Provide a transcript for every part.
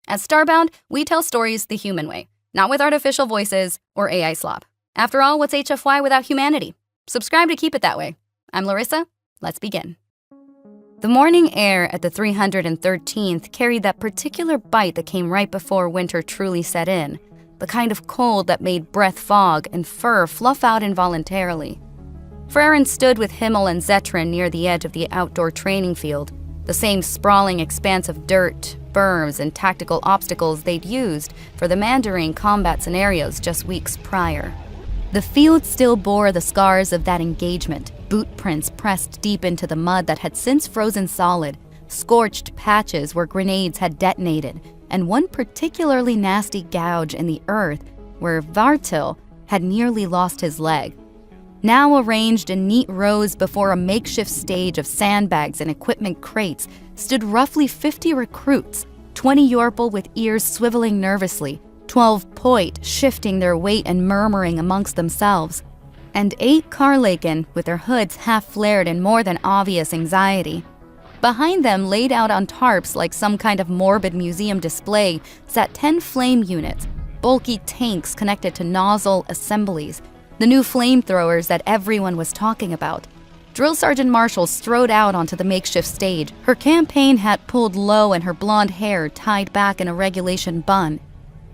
At Starbound, we tell stories the human way, not with artificial voices or AI slop. After all, what's HFY without humanity? Subscribe to keep it that way. I'm Larissa. Let's begin. The morning air at the 313th carried that particular bite that came right before winter truly set in, the kind of cold that made breath fog and fur fluff out involuntarily. Frairen stood with Himmel and Zetrin near the edge of the outdoor training field, the same sprawling expanse of dirt, berms, and tactical obstacles they'd used for the Mandarin combat scenarios just weeks prior. The field still bore the scars of that engagement, boot prints pressed deep into the mud that had since frozen solid, scorched patches where grenades had detonated, and one particularly nasty gouge in the earth where Vartil had nearly lost his leg. Now arranged in neat rows before a makeshift stage of sandbags and equipment crates stood roughly 50 recruits, 20 Yorpal with ears swiveling nervously, 12 Poit shifting their weight and murmuring amongst themselves, and 8 Karlaken with their hoods half flared in more than obvious anxiety. Behind them, laid out on tarps like some kind of morbid museum display, sat 10 flame units, bulky tanks connected to nozzle assemblies, the new flamethrowers that everyone was talking about. Drill Sergeant Marshall strode out onto the makeshift stage, her campaign hat pulled low and her blonde hair tied back in a regulation bun.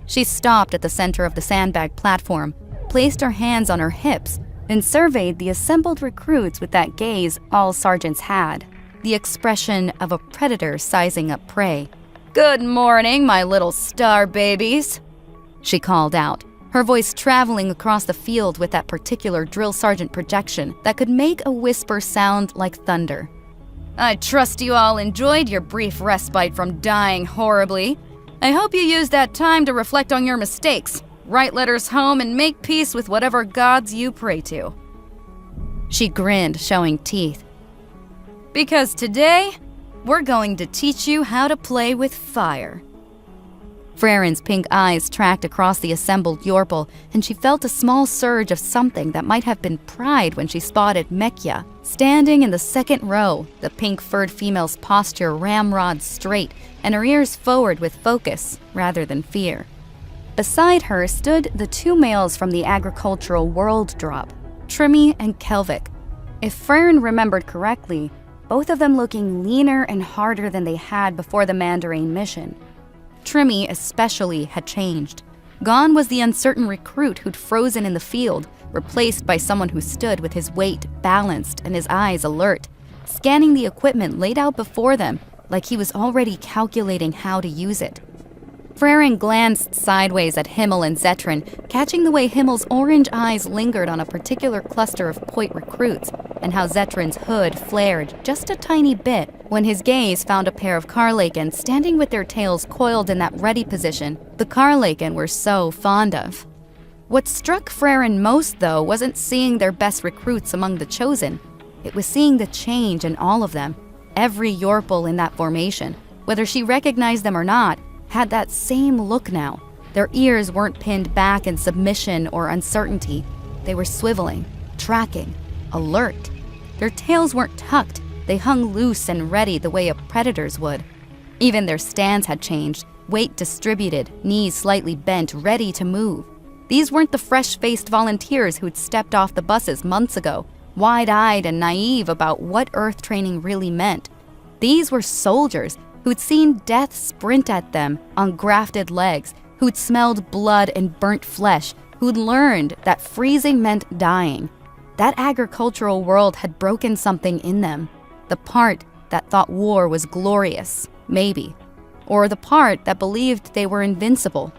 She stopped at the center of the sandbag platform, placed her hands on her hips, and surveyed the assembled recruits with that gaze all sergeants had, the expression of a predator sizing up prey. "Good morning, my little star babies," she called out, her voice traveling across the field with that particular drill sergeant projection that could make a whisper sound like thunder. "I trust you all enjoyed your brief respite from dying horribly. I hope you used that time to reflect on your mistakes, write letters home, and make peace with whatever gods you pray to." She grinned, showing teeth. "Because today, we're going to teach you how to play with fire." Frairen's pink eyes tracked across the assembled Yorpal, and she felt a small surge of something that might have been pride when she spotted Mekya, standing in the second row, the pink-furred female's posture ramrod straight and her ears forward with focus rather than fear. Beside her stood the 2 males from the agricultural world drop, Trimmy and Kelvik. If Frairen remembered correctly, both of them looking leaner and harder than they had before the Mandarin mission. Trimmy especially had changed. Gone was the uncertain recruit who'd frozen in the field, replaced by someone who stood with his weight balanced and his eyes alert, scanning the equipment laid out before them like he was already calculating how to use it. Frairen glanced sideways at Himmel and Zetrin, catching the way Himmel's orange eyes lingered on a particular cluster of Poit recruits, and how Zetrin's hood flared just a tiny bit when his gaze found a pair of Karlaken standing with their tails coiled in that ready position the Karlaken were so fond of. What struck Frairen most, though, wasn't seeing their best recruits among the chosen. It was seeing the change in all of them. Every Yorpal in that formation, whether she recognized them or not, had that same look now. Their ears weren't pinned back in submission or uncertainty. They were swiveling, tracking, alert. Their tails weren't tucked. They hung loose and ready the way a predator's would. Even their stance had changed, weight distributed, knees slightly bent, ready to move. These weren't the fresh-faced volunteers who'd stepped off the buses months ago, wide-eyed and naive about what Earth training really meant. These were soldiers who'd seen death sprint at them on grafted legs, who'd smelled blood and burnt flesh, who'd learned that freezing meant dying. That agricultural world had broken something in them. The part that thought war was glorious, maybe. Or the part that believed they were invincible.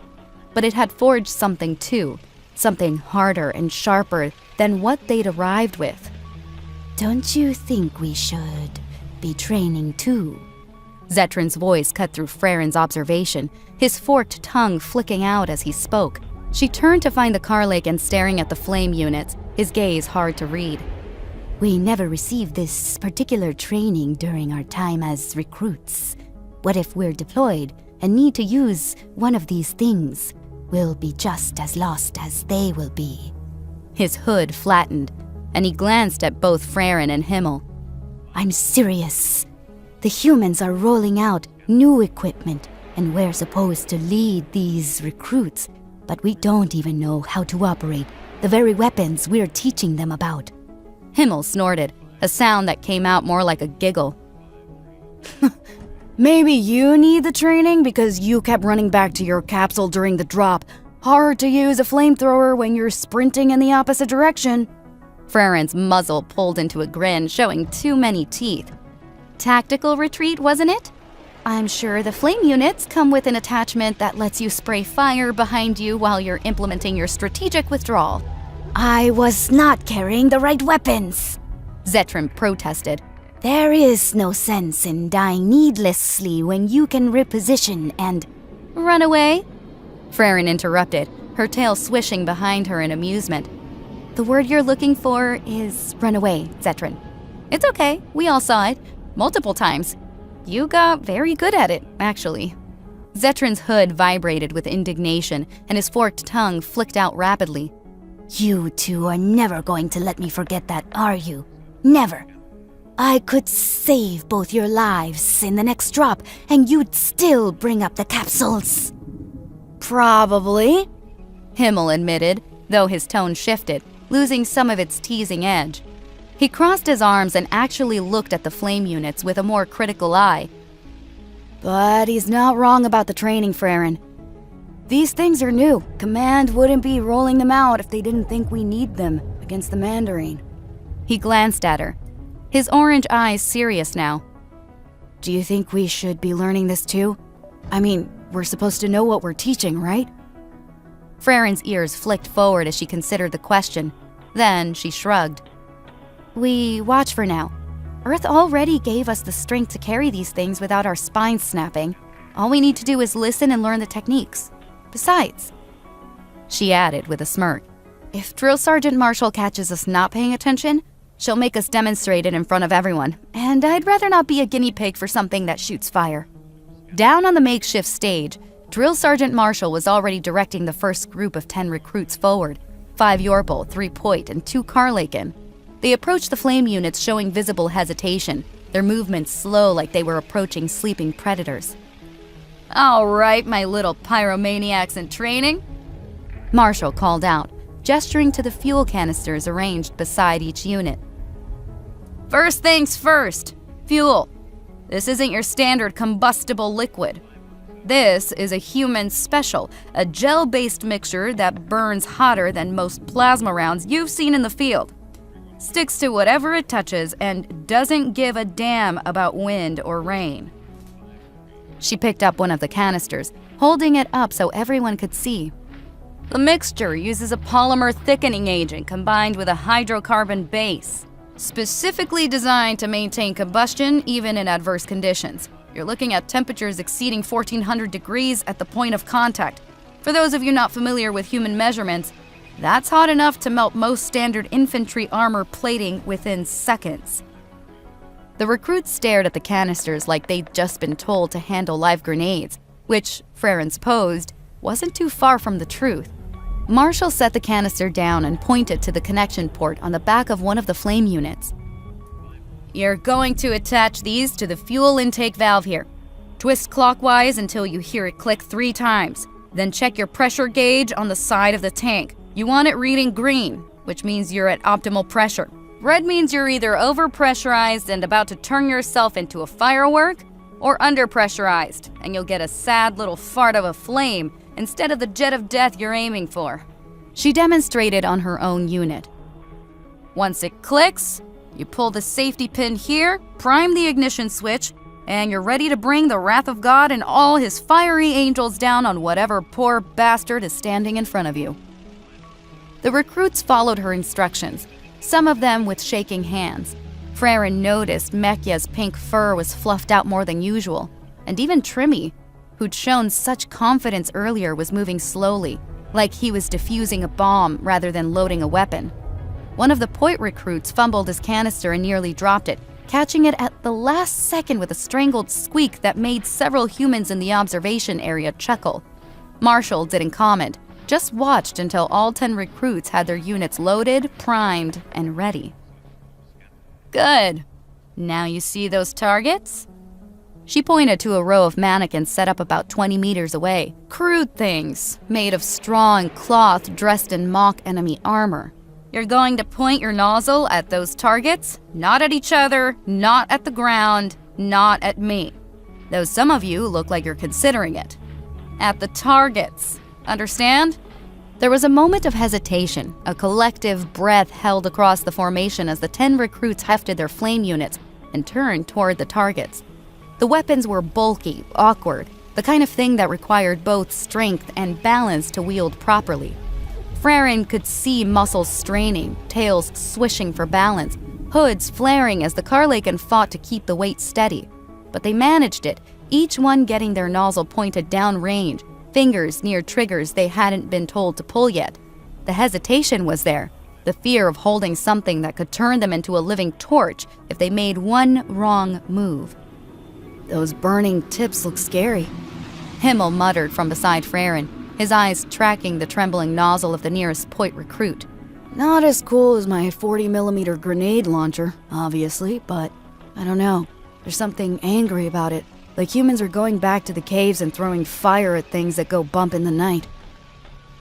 But it had forged something too, something harder and sharper than what they'd arrived with. "Don't you think we should be training too?" Zetrin's voice cut through Frairen's observation, his forked tongue flicking out as he spoke. She turned to find the Karlaken staring at the flame units, his gaze hard to read. "We never received this particular training during our time as recruits. What if we're deployed and need to use one of these things? We'll be just as lost as they will be." His hood flattened, and he glanced at both Frairen and Himmel. "I'm serious. The humans are rolling out new equipment, and we're supposed to lead these recruits, but we don't even know how to operate the very weapons we're teaching them about. Himmel snorted, a sound that came out more like a giggle. Maybe you need the training because you kept running back to your capsule during the drop. Hard to use a flamethrower when you're sprinting in the opposite direction. Frairen's muzzle pulled into a grin, showing too many teeth. Tactical retreat, wasn't it? I'm sure the flame units come with an attachment that lets you spray fire behind you while you're implementing your strategic withdrawal. I was not carrying the right weapons, Zetrim protested. There is no sense in dying needlessly when you can reposition and... Run away? Frairen interrupted, her tail swishing behind her in amusement. The word you're looking for is run away, Zetrin. It's okay, we all saw it. Multiple times. You got very good at it, actually. Zetrin's hood vibrated with indignation, and his forked tongue flicked out rapidly. You two are never going to let me forget that, are you? Never. I could save both your lives in the next drop, and you'd still bring up the capsules. Probably, Himmel admitted, though his tone shifted, losing some of its teasing edge. He crossed his arms and actually looked at the flame units with a more critical eye. But he's not wrong about the training, Frairen. These things are new. Command wouldn't be rolling them out if they didn't think we need them against the Mandarin. He glanced at her, his orange eyes serious now. Do you think we should be learning this too? I mean, we're supposed to know what we're teaching, right? Frairen's ears flicked forward as she considered the question. Then she shrugged. We watch for now. Earth already gave us the strength to carry these things without our spines snapping. All we need to do is listen and learn the techniques. Besides, she added with a smirk, if Drill Sergeant Marshall catches us not paying attention, she'll make us demonstrate it in front of everyone, and I'd rather not be a guinea pig for something that shoots fire. Down on the makeshift stage, Drill Sergeant Marshall was already directing the first group of 10 recruits forward, 5 Yorpal, 3 Poit, and 2 Karlaken. They approached the flame units showing visible hesitation, their movements slow like they were approaching sleeping predators. All right, my little pyromaniacs in training, Marshall called out, gesturing to the fuel canisters arranged beside each unit. First things first, fuel. This isn't your standard combustible liquid. This is a human special, a gel-based mixture that burns hotter than most plasma rounds you've seen in the field. Sticks to whatever it touches and doesn't give a damn about wind or rain. She picked up one of the canisters, holding it up so everyone could see. The mixture uses a polymer thickening agent combined with a hydrocarbon base, specifically designed to maintain combustion even in adverse conditions. You're looking at temperatures exceeding 1400 degrees at the point of contact. For those of you not familiar with human measurements, that's hot enough to melt most standard infantry armor plating within seconds. The recruits stared at the canisters like they'd just been told to handle live grenades, which, Frairen supposed, wasn't too far from the truth. Marshall set the canister down and pointed to the connection port on the back of one of the flame units. You're going to attach these to the fuel intake valve here. Twist clockwise until you hear it click 3 times. Then check your pressure gauge on the side of the tank. You want it reading green, which means you're at optimal pressure. Red means you're either overpressurized and about to turn yourself into a firework, or underpressurized, and you'll get a sad little fart of a flame instead of the jet of death you're aiming for. She demonstrated on her own unit. Once it clicks, you pull the safety pin here, prime the ignition switch, and you're ready to bring the wrath of God and all his fiery angels down on whatever poor bastard is standing in front of you. The recruits followed her instructions, some of them with shaking hands. Frairen noticed Mekya's pink fur was fluffed out more than usual, and even Trimmy, who'd shown such confidence earlier, was moving slowly, like he was defusing a bomb rather than loading a weapon. One of the Poit recruits fumbled his canister and nearly dropped it, catching it at the last second with a strangled squeak that made several humans in the observation area chuckle. Marshall didn't comment, just watched until all 10 recruits had their units loaded, primed, and ready. Good. Now you see those targets? She pointed to a row of mannequins set up about 20 meters away. Crude things, made of straw and cloth dressed in mock enemy armor. You're going to point your nozzle at those targets, not at each other, not at the ground, not at me. Though some of you look like you're considering it. At the targets. Understand? There was a moment of hesitation, a collective breath held across the formation as the 10 recruits hefted their flame units and turned toward the targets. The weapons were bulky, awkward, the kind of thing that required both strength and balance to wield properly. Frairen could see muscles straining, tails swishing for balance, hoods flaring as the Carlaken fought to keep the weight steady. But they managed it, each one getting their nozzle pointed downrange, fingers near triggers they hadn't been told to pull yet. The hesitation was there, the fear of holding something that could turn them into a living torch if they made one wrong move. Those burning tips look scary, Himmel muttered from beside Frairen, his eyes tracking the trembling nozzle of the nearest point recruit. Not as cool as my 40mm grenade launcher, obviously, but I don't know. There's something angry about it, like humans are going back to the caves and throwing fire at things that go bump in the night.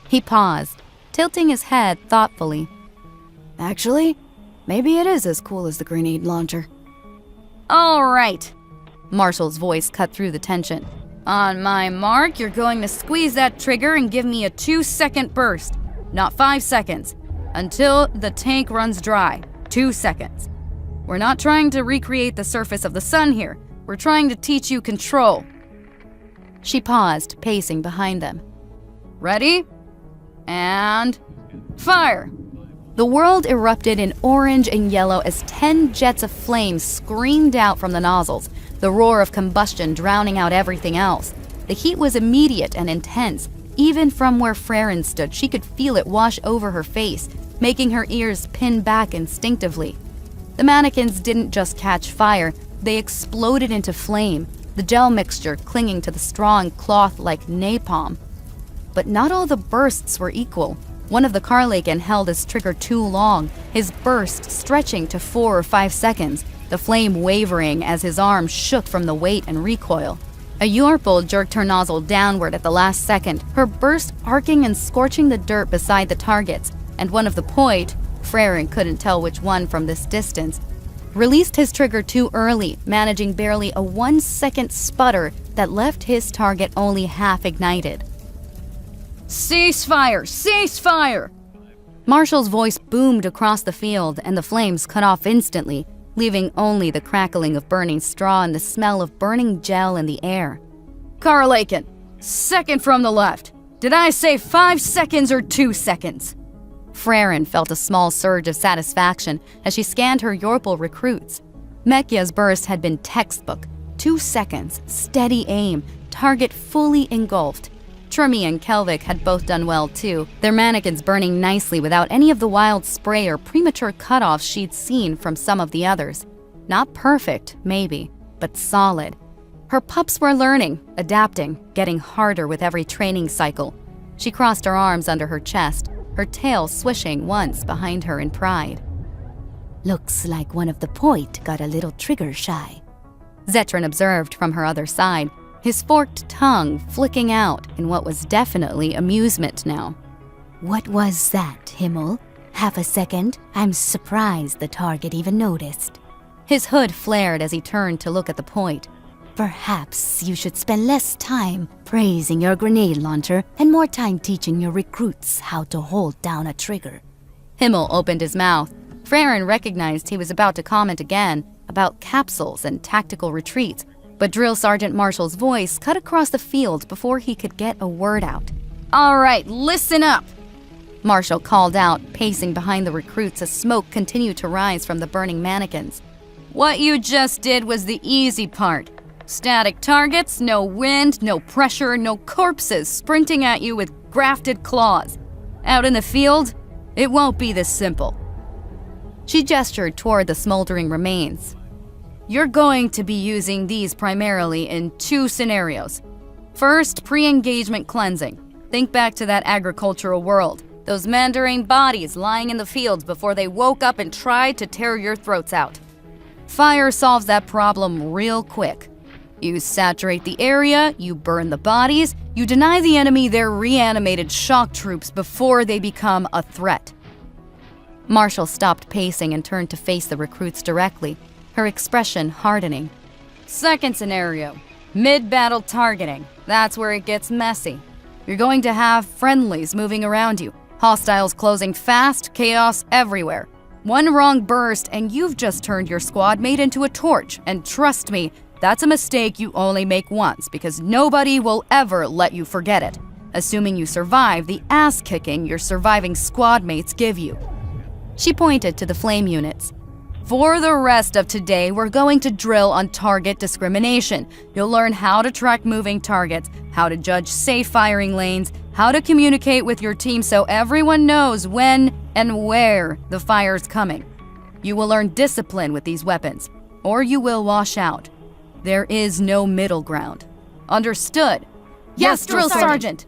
He paused, tilting his head thoughtfully. Actually, maybe it is as cool as the grenade launcher. All right. Marshall's voice cut through the tension. On my mark, you're going to squeeze that trigger and give me a 2-second burst, not 5 seconds, until the tank runs dry. 2 seconds. We're not trying to recreate the surface of the sun here. We're trying to teach you control. She paused, pacing behind them. Ready? And fire! The world erupted in orange and yellow as 10 jets of flame screamed out from the nozzles, the roar of combustion drowning out everything else. The heat was immediate and intense. Even from where Frairen stood, she could feel it wash over her face, making her ears pin back instinctively. The mannequins didn't just catch fire, they exploded into flame, the gel mixture clinging to the strong cloth like napalm. But not all the bursts were equal. One of the Carlaken held his trigger too long, his burst stretching to 4 or 5 seconds, the flame wavering as his arm shook from the weight and recoil. A Yorpal jerked her nozzle downward at the last second, her burst arcing and scorching the dirt beside the targets, and one of the point, Frairen couldn't tell which one from this distance, released his trigger too early, managing barely a 1-second sputter that left his target only half ignited. Ceasefire! Ceasefire! Marshall's voice boomed across the field, and the flames cut off instantly, leaving only the crackling of burning straw and the smell of burning gel in the air. Carlaken, second from the left. Did I say 5 seconds or 2 seconds? Frairen felt a small surge of satisfaction as she scanned her Yorpal recruits. Mekya's burst had been textbook. 2 seconds, steady aim, target fully engulfed. Trumi and Kelvik had both done well too, their mannequins burning nicely without any of the wild spray or premature cutoffs she'd seen from some of the others. Not perfect, maybe, but solid. Her pups were learning, adapting, getting harder with every training cycle. She crossed her arms under her chest, her tail swishing once behind her in pride. Looks like one of the point got a little trigger shy, Zetran observed from her other side, his forked tongue flicking out in what was definitely amusement now. What was that, Himmel? Half a second? I'm surprised the target even noticed. His hood flared as he turned to look at the point. Perhaps you should spend less time praising your grenade launcher and more time teaching your recruits how to hold down a trigger. Himmel opened his mouth. Frairen recognized he was about to comment again about capsules and tactical retreats, but Drill Sergeant Marshall's voice cut across the field before he could get a word out. All right, listen up, Marshall called out, pacing behind the recruits as smoke continued to rise from the burning mannequins. What you just did was the easy part. Static targets, no wind, no pressure, no corpses sprinting at you with grafted claws. Out in the field, it won't be this simple. She gestured toward the smoldering remains. You're going to be using these primarily in 2 scenarios. First, pre-engagement cleansing. Think back to that agricultural world. Those mandarin bodies lying in the fields before they woke up and tried to tear your throats out. Fire solves that problem real quick. You saturate the area, you burn the bodies, you deny the enemy their reanimated shock troops before they become a threat. Marshall stopped pacing and turned to face the recruits directly, her expression hardening. Second scenario, mid-battle targeting. That's where it gets messy. You're going to have friendlies moving around you, hostiles closing fast, chaos everywhere. One wrong burst and you've just turned your squad mate into a torch, and trust me, that's a mistake you only make once because nobody will ever let you forget it, assuming you survive the ass-kicking your surviving squad mates give you. She pointed to the flame units. For the rest of today, we're going to drill on target discrimination. You'll learn how to track moving targets, how to judge safe firing lanes, how to communicate with your team so everyone knows when and where the fire's coming. You will learn discipline with these weapons, or you will wash out. There is no middle ground. Understood? Yes, Drill Sergeant!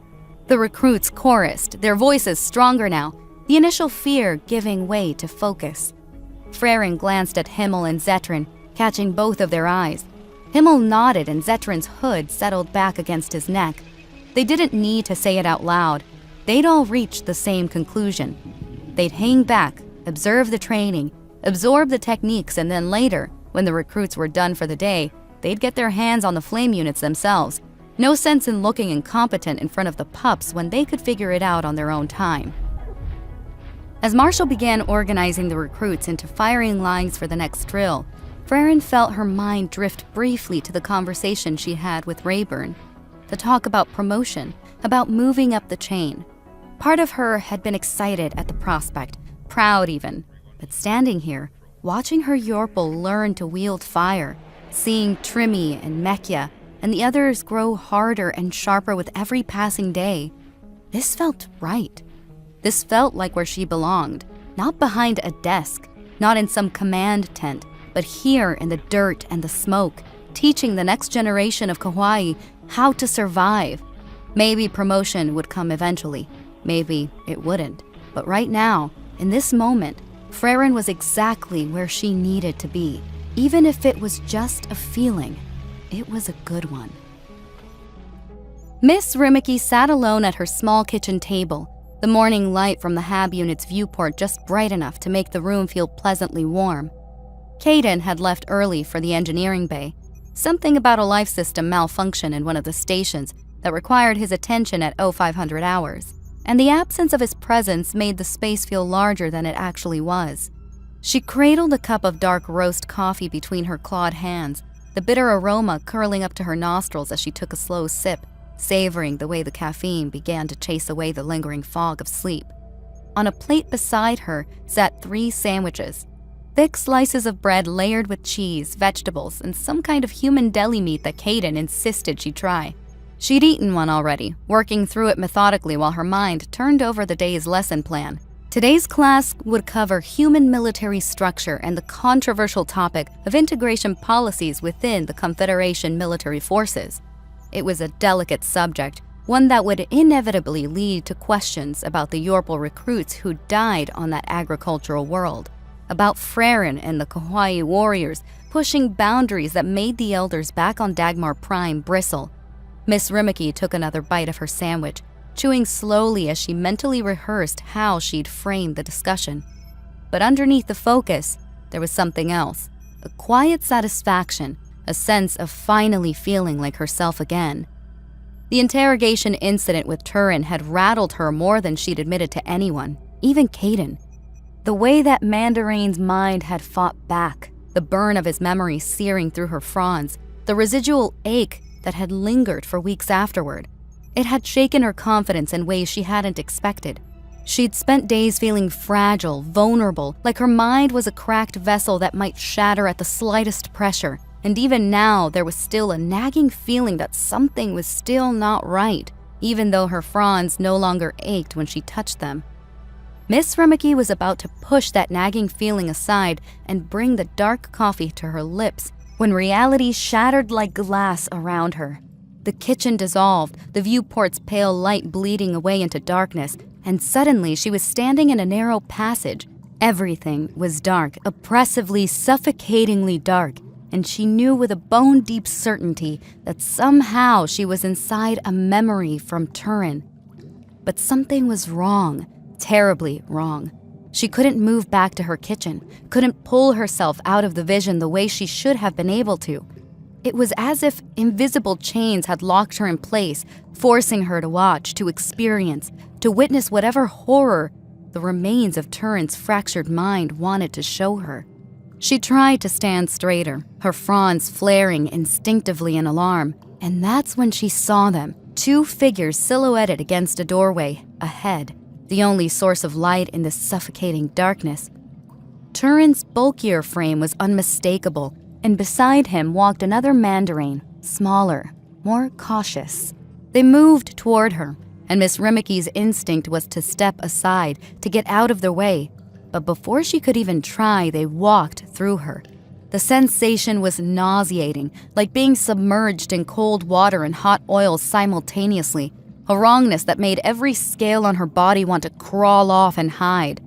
The recruits chorused, their voices stronger now, the initial fear giving way to focus. Frairen glanced at Himmel and Zetrin, catching both of their eyes. Himmel nodded and Zetrin's hood settled back against his neck. They didn't need to say it out loud. They'd all reached the same conclusion. They'd hang back, observe the training, absorb the techniques, and then later, when the recruits were done for the day, they'd get their hands on the flame units themselves. No sense in looking incompetent in front of the pups when they could figure it out on their own time. As Marshall began organizing the recruits into firing lines for the next drill, Frairen felt her mind drift briefly to the conversation she had with Rayburn. The talk about promotion, about moving up the chain. Part of her had been excited at the prospect, proud even. But standing here, watching her Yorpal learn to wield fire, seeing Trimmy and Mekya and the others grow harder and sharper with every passing day, this felt right. This felt like where she belonged, not behind a desk, not in some command tent, but here in the dirt and the smoke, teaching the next generation of Kauai how to survive. Maybe promotion would come eventually, maybe it wouldn't, but right now, in this moment, Frairen was exactly where she needed to be. Even if it was just a feeling, it was a good one. Miss Rimiki sat alone at her small kitchen table, the morning light from the HAB unit's viewport just bright enough to make the room feel pleasantly warm. Caden had left early for the engineering bay, something about a life system malfunction in one of the stations that required his attention at 0500 hours, and the absence of his presence made the space feel larger than it actually was. She cradled a cup of dark roast coffee between her clawed hands, the bitter aroma curling up to her nostrils as she took a slow sip, savoring the way the caffeine began to chase away the lingering fog of sleep. On a plate beside her sat 3 sandwiches, thick slices of bread layered with cheese, vegetables, and some kind of human deli meat that Caden insisted she try. She'd eaten one already, working through it methodically while her mind turned over the day's lesson plan. Today's class would cover human military structure and the controversial topic of integration policies within the Confederation military forces. It was a delicate subject, one that would inevitably lead to questions about the Yorpal recruits who died on that agricultural world, about Frairen and the Kauai warriors pushing boundaries that made the elders back on Dagmar Prime bristle. Miss Rimiki took another bite of her sandwich, chewing slowly as she mentally rehearsed how she'd frame the discussion. But underneath the focus, there was something else, a quiet satisfaction, a sense of finally feeling like herself again. The interrogation incident with Turin had rattled her more than she'd admitted to anyone, even Caden. The way that Mandarine's mind had fought back, the burn of his memory searing through her fronds, the residual ache that had lingered for weeks afterward. It had shaken her confidence in ways she hadn't expected. She'd spent days feeling fragile, vulnerable, like her mind was a cracked vessel that might shatter at the slightest pressure. And even now, there was still a nagging feeling that something was still not right, even though her fronds no longer ached when she touched them. Miss Rimiki was about to push that nagging feeling aside and bring the dark coffee to her lips when reality shattered like glass around her. The kitchen dissolved, the viewport's pale light bleeding away into darkness, and suddenly she was standing in a narrow passage. Everything was dark, oppressively, suffocatingly dark, and she knew with a bone-deep certainty that somehow she was inside a memory from Turin. But something was wrong, terribly wrong. She couldn't move back to her kitchen, couldn't pull herself out of the vision the way she should have been able to. It was as if invisible chains had locked her in place, forcing her to watch, to experience, to witness whatever horror the remains of Turin's fractured mind wanted to show her. She tried to stand straighter, her fronds flaring instinctively in alarm, and that's when she saw them, two figures silhouetted against a doorway, ahead, the only source of light in this suffocating darkness. Turin's bulkier frame was unmistakable, and beside him walked another mandarin, smaller, more cautious. They moved toward her, and Miss Rimiki's instinct was to step aside, to get out of their way. But before she could even try, they walked through her. The sensation was nauseating, like being submerged in cold water and hot oil simultaneously, a wrongness that made every scale on her body want to crawl off and hide.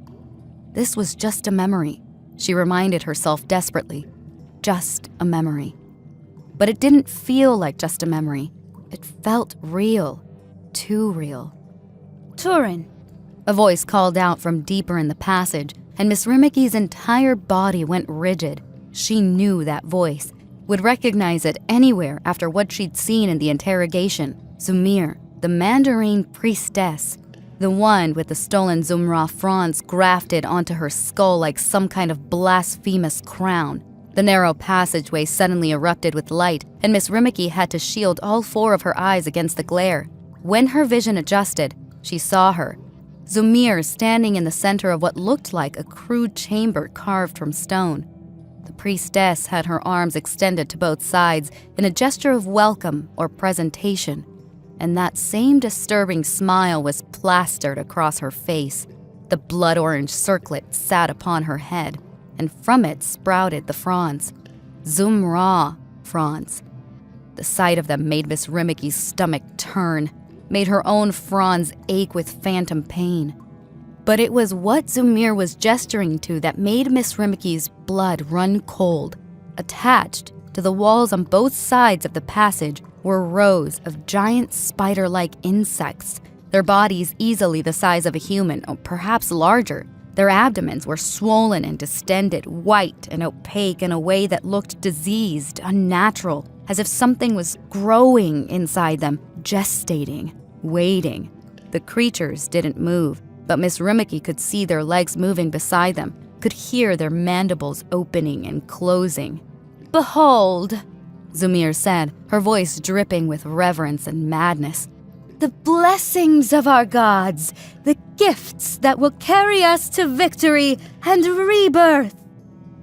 This was just a memory, she reminded herself desperately. Just a memory. But it didn't feel like just a memory. It felt real. Too real. Turin, A voice called out from deeper in the passage, and Miss Rimiki's entire body went rigid. She knew that voice, would recognize it anywhere after what she'd seen in the interrogation. Zumir, the Mandarin priestess, the one with the stolen Zumra fronds grafted onto her skull like some kind of blasphemous crown. The narrow passageway suddenly erupted with light, and Miss Rimiki had to shield all four of her eyes against the glare. When her vision adjusted, she saw her, Zumir, standing in the center of what looked like a crude chamber carved from stone. The priestess had her arms extended to both sides in a gesture of welcome or presentation, and that same disturbing smile was plastered across her face. The blood-orange circlet sat upon her head, and from it sprouted the fronds. Zumra fronds. The sight of them made Miss Rimiki's stomach turn, made her own fronds ache with phantom pain. But it was what Zumir was gesturing to that made Miss Rimiki's blood run cold. Attached to the walls on both sides of the passage were rows of giant spider-like insects, their bodies easily the size of a human, or perhaps larger. Their abdomens were swollen and distended, white and opaque in a way that looked diseased, unnatural, as if something was growing inside them, gestating, waiting. The creatures didn't move, but Miss Rimiki could see their legs moving beside them, could hear their mandibles opening and closing. "Behold," Zumir said, her voice dripping with reverence and madness, "the blessings of our gods, the gifts that will carry us to victory and rebirth."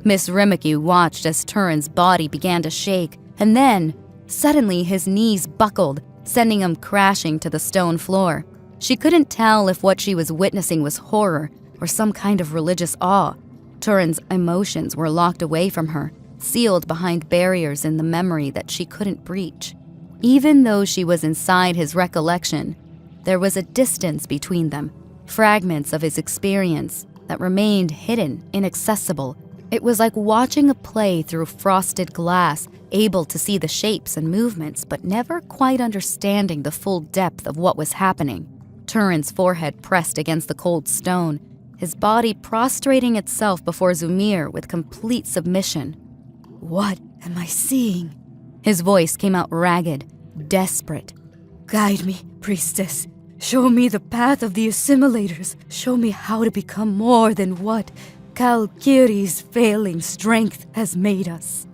Miss Rimiki watched as Turin's body began to shake, and then, suddenly his knees buckled, sending him crashing to the stone floor. She couldn't tell if what she was witnessing was horror or some kind of religious awe. Turin's emotions were locked away from her, sealed behind barriers in the memory that she couldn't breach. Even though she was inside his recollection, there was a distance between them, fragments of his experience that remained hidden, inaccessible. It was like watching a play through frosted glass, able to see the shapes and movements, but never quite understanding the full depth of what was happening. Turin's forehead pressed against the cold stone, his body prostrating itself before Zumir with complete submission. "What am I seeing?" His voice came out ragged, desperate. "Guide me, priestess. Show me the path of the assimilators. Show me how to become more than what Kalkiri's failing strength has made us."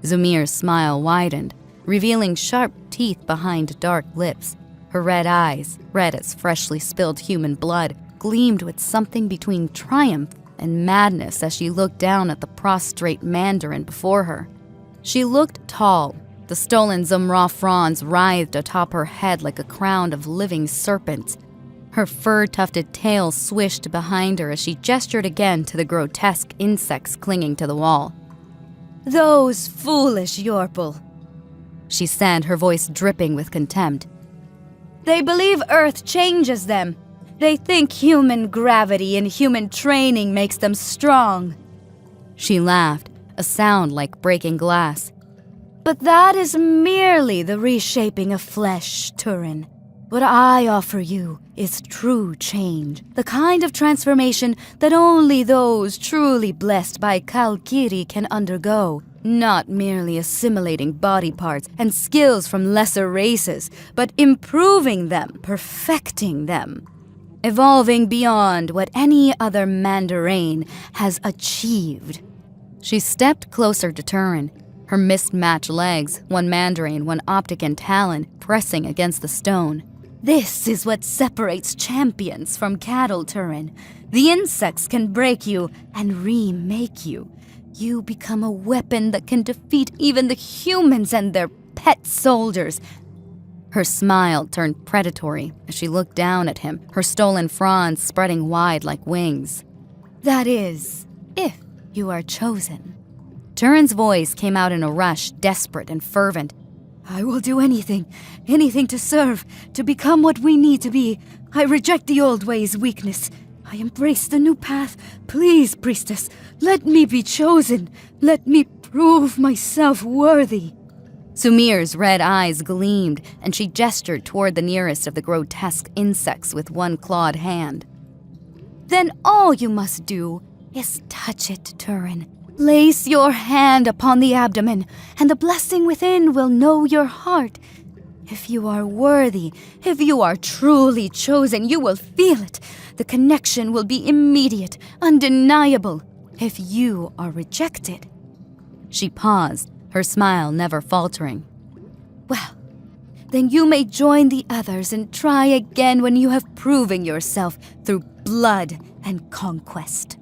Zumir's smile widened, revealing sharp teeth behind dark lips. Her red eyes, red as freshly spilled human blood, gleamed with something between triumph and madness as she looked down at the prostrate mandarin before her. She looked tall. The stolen Zumra fronds writhed atop her head like a crown of living serpents. Her fur-tufted tail swished behind her as she gestured again to the grotesque insects clinging to the wall. "Those foolish Yorpal," she said, her voice dripping with contempt. "They believe Earth changes them. They think human gravity and human training makes them strong." She laughed, a sound like breaking glass. But that is merely the reshaping of flesh, Turin. What I offer you is true change, the kind of transformation that only those truly blessed by Kalkiri can undergo, not merely assimilating body parts and skills from lesser races, but improving them, perfecting them, evolving beyond what any other Mandarin has achieved. She stepped closer to Turin, her mismatched legs, one Mandarin, one Optic and Talon, pressing against the stone. This is what separates champions from cattle, Turin. The insects can break you and remake you. You become a weapon that can defeat even the humans and their pet soldiers. Her smile turned predatory as she looked down at him, her stolen fronds spreading wide like wings. That is, if you are chosen. Turin's voice came out in a rush, desperate and fervent. I will do anything to serve, to become what we need to be. I reject the old ways' weakness. I embrace the new path. Please, priestess, let me be chosen. Let me prove myself worthy. Sumir's red eyes gleamed, and she gestured toward the nearest of the grotesque insects with one clawed hand. Then all you must do is touch it, Turin. Place your hand upon the abdomen, and the blessing within will know your heart. If you are worthy, if you are truly chosen, you will feel it. The connection will be immediate, undeniable. If you are rejected. She paused, her smile never faltering. Well, then you may join the others and try again when you have proven yourself through blood and conquest.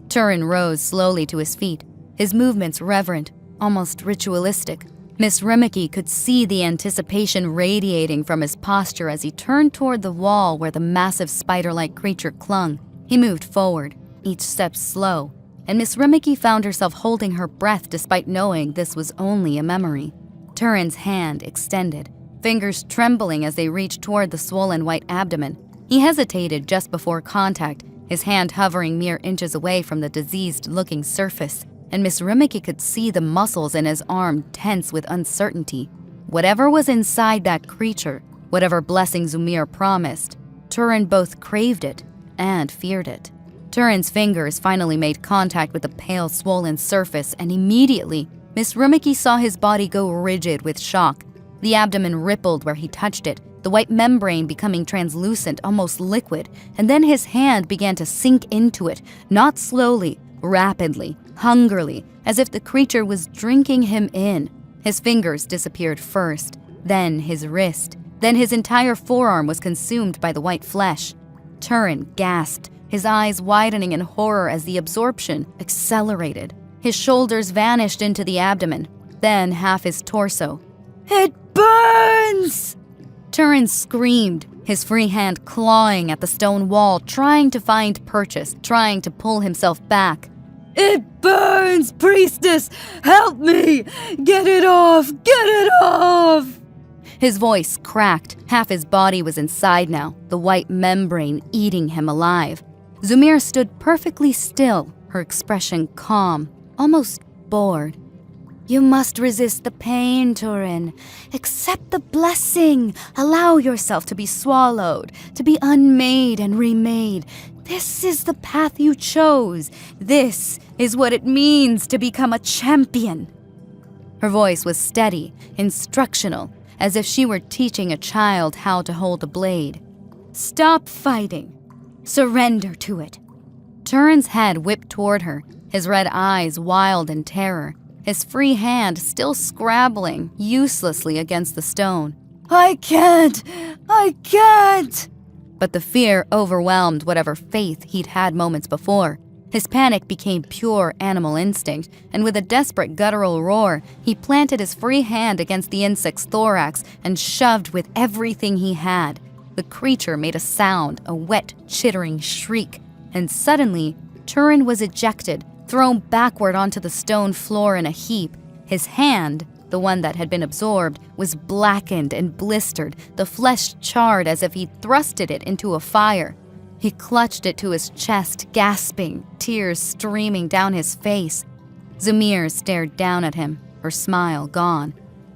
Turin rose slowly to his feet, his movements reverent, almost ritualistic. Miss Rimiki could see the anticipation radiating from his posture as he turned toward the wall where the massive spider-like creature clung. He moved forward, each step slow, and Miss Rimiki found herself holding her breath despite knowing this was only a memory. Turin's hand extended, fingers trembling as they reached toward the swollen white abdomen. He hesitated just before contact, his hand hovering mere inches away from the diseased-looking surface, and Miss Rimiki could see the muscles in his arm tense with uncertainty. Whatever was inside that creature, whatever blessing Zumir promised, Turin both craved it and feared it. Turin's fingers finally made contact with the pale, swollen surface, and immediately, Miss Rimiki saw his body go rigid with shock. The abdomen rippled where he touched it, the white membrane becoming translucent, almost liquid, and then his hand began to sink into it, not slowly, rapidly, hungrily, as if the creature was drinking him in. His fingers disappeared first, then his wrist, then his entire forearm was consumed by the white flesh. Turin gasped, his eyes widening in horror as the absorption accelerated. His shoulders vanished into the abdomen, then half his torso. It burns! Turin screamed, his free hand clawing at the stone wall, trying to find purchase, trying to pull himself back. It burns, priestess! Help me! Get it off! Get it off! His voice cracked. Half his body was inside now, the white membrane eating him alive. Zumir stood perfectly still, her expression calm, almost bored. You must resist the pain, Turin. Accept the blessing. Allow yourself to be swallowed, to be unmade and remade. This is the path you chose. This is what it means to become a champion. Her voice was steady, instructional, as if she were teaching a child how to hold a blade. Stop fighting. Surrender to it. Turin's head whipped toward her, his red eyes wild in terror, his free hand still scrabbling uselessly against the stone. I can't! But the fear overwhelmed whatever faith he'd had moments before. His panic became pure animal instinct, and with a desperate guttural roar, he planted his free hand against the insect's thorax and shoved with everything he had. The creature made a sound, a wet, chittering shriek, and suddenly, Turin was ejected, thrown backward onto the stone floor in a heap. His hand, the one that had been absorbed, was blackened and blistered, the flesh charred as if he'd thrusted it into a fire. He clutched it to his chest, gasping, tears streaming down his face. Zamir stared down at him, her smile gone.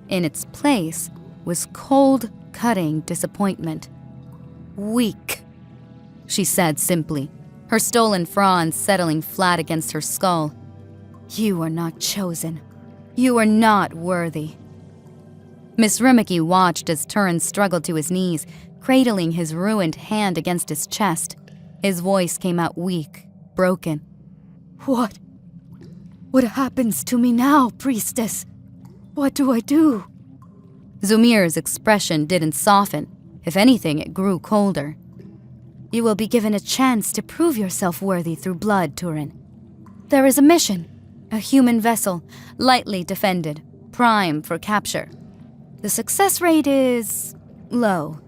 In its place was cold, cutting disappointment. "Weak," she said simply, her stolen fronds settling flat against her skull. "You are not chosen. You are not worthy." Miss Rimiki watched as Turin struggled to his knees, cradling his ruined hand against his chest. His voice came out weak, broken. What happens to me now, priestess? What do I do?" Zumir's expression didn't soften. If anything, it grew colder. "You will be given a chance to prove yourself worthy through blood, Turin. There is a mission, a human vessel, lightly defended, prime for capture. The success rate is low,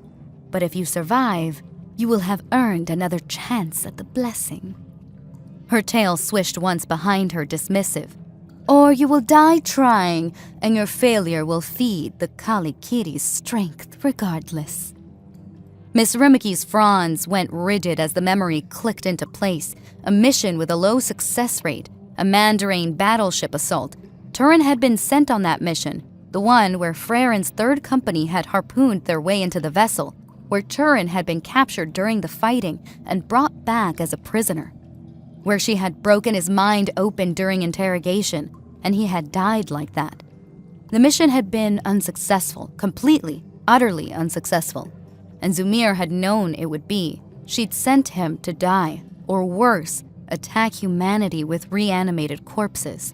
but if you survive, you will have earned another chance at the blessing." Her tail swished once behind her, dismissive. "Or you will die trying, and your failure will feed the Kali Kitty's strength regardless." Miss Rimiki's fronds went rigid as the memory clicked into place. A mission with a low success rate, a Mandarin battleship assault. Turin had been sent on that mission, the one where Frairen's third company had harpooned their way into the vessel, where Turin had been captured during the fighting and brought back as a prisoner, where she had broken his mind open during interrogation, and he had died like that. The mission had been unsuccessful, completely, utterly unsuccessful, and Zamir had known it would be. She'd sent him to die, or worse, attack humanity with reanimated corpses.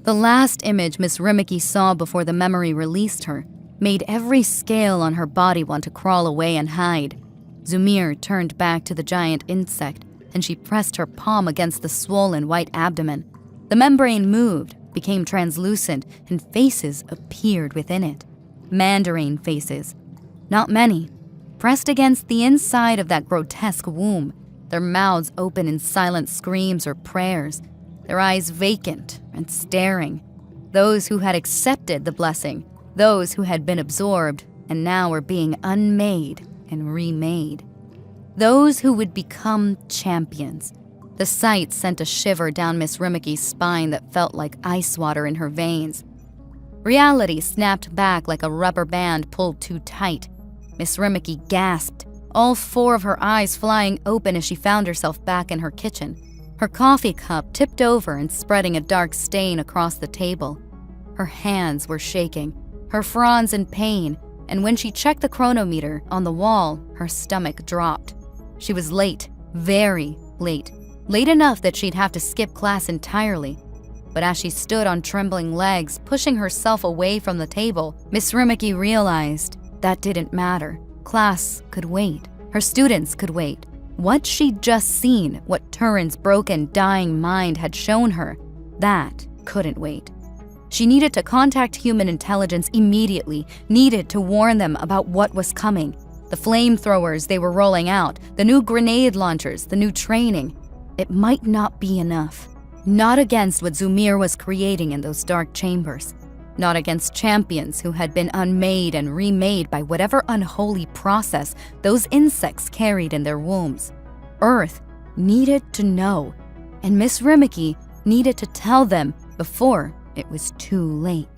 The last image Miss Rimiki saw before the memory released her made every scale on her body want to crawl away and hide. Zamir turned back to the giant insect, and she pressed her palm against the swollen white abdomen. The membrane moved, became translucent, and faces appeared within it. Mandarin faces. Not many. Pressed against the inside of that grotesque womb, their mouths open in silent screams or prayers, their eyes vacant and staring. Those who had accepted the blessing, those who had been absorbed and now were being unmade and remade. Those who would become champions. The sight sent a shiver down Miss Rimiki's spine that felt like ice water in her veins. Reality snapped back like a rubber band pulled too tight. Miss Rimiki gasped, all four of her eyes flying open as she found herself back in her kitchen. Her coffee cup tipped over and spreading a dark stain across the table. Her hands were shaking, her fronds in pain, and when she checked the chronometer on the wall, her stomach dropped. She was late, very late. Late enough that she'd have to skip class entirely. But as she stood on trembling legs, pushing herself away from the table, Miss Rimiki realized that didn't matter. Class could wait. Her students could wait. What she'd just seen, what Turin's broken, dying mind had shown her, that couldn't wait. She needed to contact human intelligence immediately, needed to warn them about what was coming. The flamethrowers they were rolling out, the new grenade launchers, the new training. It might not be enough. Not against what Zamir was creating in those dark chambers. Not against champions who had been unmade and remade by whatever unholy process those insects carried in their wombs. Earth needed to know, and Miss Rimiki needed to tell them before it was too late.